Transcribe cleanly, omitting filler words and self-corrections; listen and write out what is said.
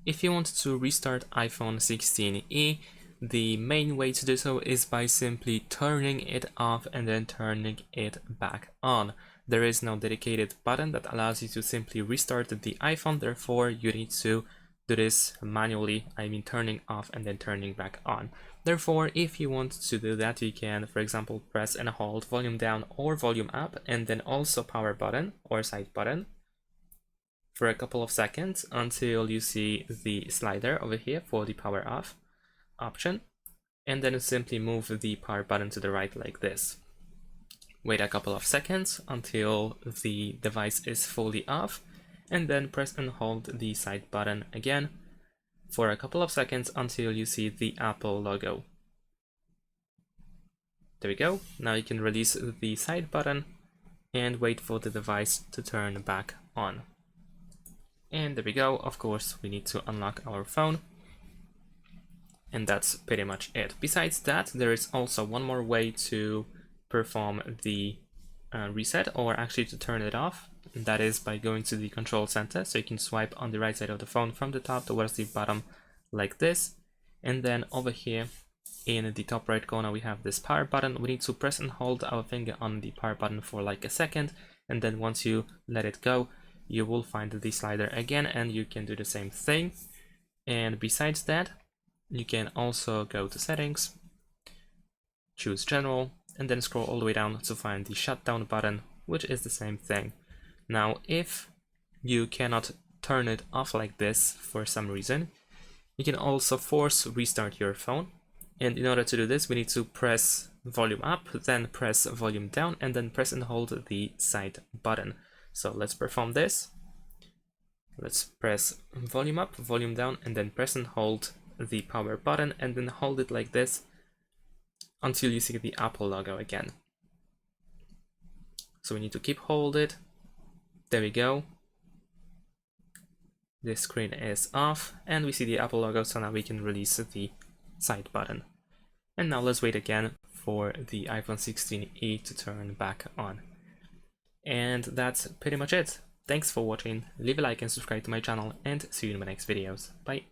If you want to restart iPhone 16e, the main way to do so is by simply turning it off and then turning it back on. There is no dedicated button that allows you to simply restart the iPhone, therefore you need to do this manually, I mean turning off and then turning back on. Therefore, if you want to do that, you can, for example, press and hold volume down or volume up and then also power button or side button for a couple of seconds until you see the slider over here for the power off option, and then simply move the power button to the right like this. Wait a couple of seconds until the device is fully off, and then press and hold the side button again for a couple of seconds until you see the Apple logo. There we go. Now you can release the side button and wait for the device to turn back on. And there we go. Of course, we need to unlock our phone. And that's pretty much it. Besides that, there is also one more way to perform the reset, or actually to turn it off. And that is by going to the control center. So you can swipe on the right side of the phone from the top towards the bottom like this. And then over here in the top right corner, we have this power button. We need to press and hold our finger on the power button for like a second. And then once you let it go, you will find the slider again, and you can do the same thing. And besides that, you can also go to settings, choose general, and then scroll all the way down to find the shutdown button, which is the same thing. Now, if you cannot turn it off like this for some reason, you can also force restart your phone. And in order to do this, we need to press volume up, then press volume down, and then press and hold the side button. So let's perform this. Let's press volume up, volume down, and then press and hold the power button, and then hold it like this until you see the Apple logo again. So we need to keep hold it. There we go. The screen is off and we see the Apple logo, so now we can release the side button. And now let's wait again for the iPhone 16e to turn back on. And that's pretty much it. Thanks for watching, leave a like and subscribe to my channel, and see you in my next videos. Bye!